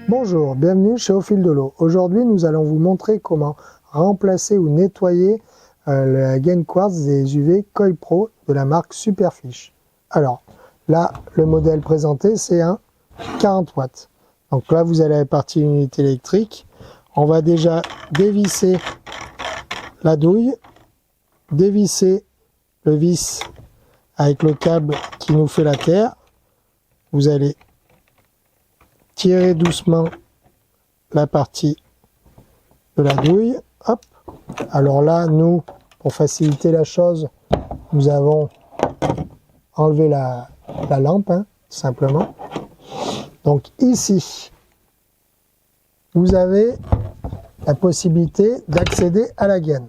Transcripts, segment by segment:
Bonjour, bienvenue chez Au Fil de l'eau. Aujourd'hui, nous allons vous montrer comment remplacer ou nettoyer la gaine quartz des UV Koi Pro de la marque Superfiche. Alors, là, le modèle présenté, c'est un 40 watts. Donc là, vous allez à la partie unité électrique. On va déjà dévisser la douille, dévisser le vis avec le câble qui nous fait la terre. Vous allez tirer doucement la partie de la douille. Hop. Alors là, nous, pour faciliter la chose, nous avons enlevé la lampe, simplement. Donc ici, vous avez la possibilité d'accéder à la gaine.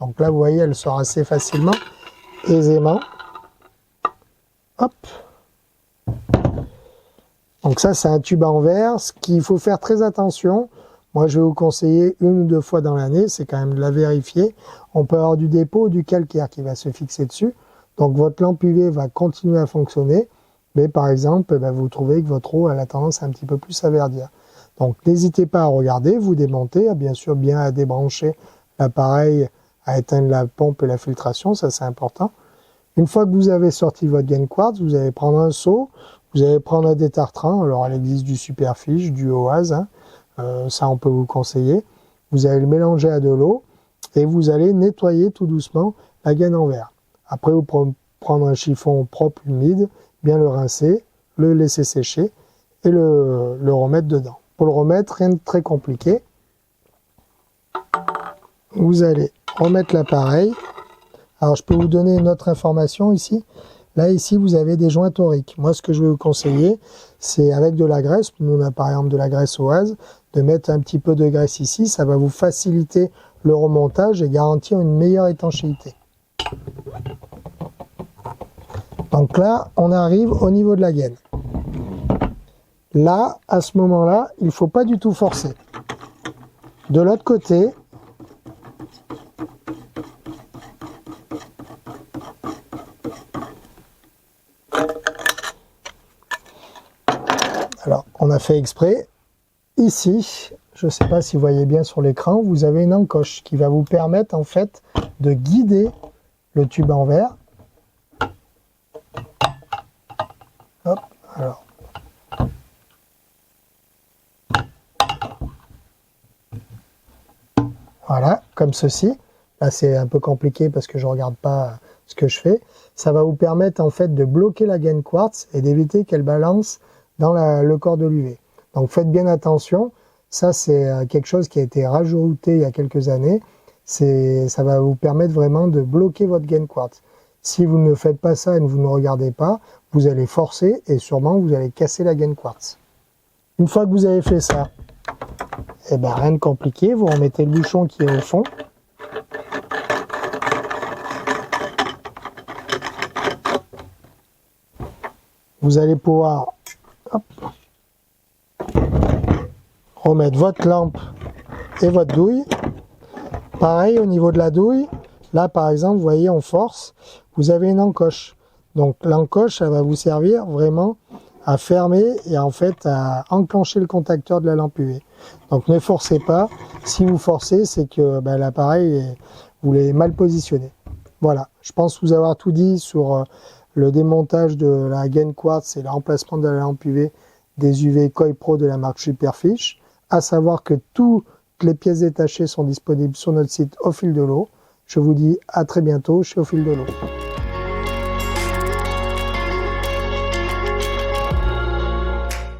Donc là, vous voyez, elle sort assez facilement, aisément. Hop. Donc ça, c'est un tube en verre. Ce qu'il faut faire très attention, moi je vais vous conseiller 1 ou 2 fois dans l'année, c'est quand même de la vérifier. On peut avoir du dépôt ou du calcaire qui va se fixer dessus. Donc votre lampe UV va continuer à fonctionner. Mais par exemple, vous trouvez que votre eau a la tendance un petit peu plus à verdir. Donc n'hésitez pas à regarder, vous démontez, bien sûr bien à débrancher l'appareil, à éteindre la pompe et la filtration, ça c'est important. Une fois que vous avez sorti votre gaine quartz, vous allez prendre un seau, vous allez prendre un détartrant, alors il existe du Superfiche, du Oase, ça on peut vous conseiller. Vous allez le mélanger à de l'eau et vous allez nettoyer tout doucement la gaine en verre. Après vous prendre un chiffon propre, humide, bien le rincer, le laisser sécher et le remettre dedans. Pour le remettre, rien de très compliqué. Vous allez remettre l'appareil. Alors je peux vous donner une autre information ici. Là, ici, vous avez des joints toriques. Moi, ce que je vais vous conseiller, c'est avec de la graisse, nous on a par exemple de la graisse Oase, de mettre un petit peu de graisse ici. Ça va vous faciliter le remontage et garantir une meilleure étanchéité. Donc là, on arrive au niveau de la gaine. Là, à ce moment-là, il ne faut pas du tout forcer. De l'autre côté, alors, on a fait exprès. Ici, je ne sais pas si vous voyez bien sur l'écran, vous avez une encoche qui va vous permettre en fait de guider le tube en verre. Hop, alors. Voilà, comme ceci. Là, c'est un peu compliqué parce que je ne regarde pas ce que je fais. Ça va vous permettre en fait de bloquer la gaine quartz et d'éviter qu'elle balance dans le corps de l'UV. Donc faites bien attention, ça c'est quelque chose qui a été rajouté il y a quelques années, ça va vous permettre vraiment de bloquer votre gaine quartz. Si vous ne faites pas ça et que vous ne regardez pas, vous allez forcer et sûrement vous allez casser la gaine quartz. Une fois que vous avez fait ça, eh ben, rien de compliqué, vous remettez le bouchon qui est au fond. Vous allez pouvoir remettre votre lampe et votre douille. Pareil au niveau de la douille, là par exemple, vous voyez, on force, vous avez une encoche. Donc l'encoche, ça va vous servir vraiment à fermer et en fait à enclencher le contacteur de la lampe UV. Donc ne forcez pas. Si vous forcez, c'est que l'appareil, vous l'avez mal positionné. Voilà, je pense vous avoir tout dit sur le démontage de la gaine quartz et le remplacement de la lampe UV des UV Koi Pro de la marque Superfiche. À savoir que toutes les pièces détachées sont disponibles sur notre site Au Fil de l'eau. Je vous dis à très bientôt chez Au Fil de l'eau.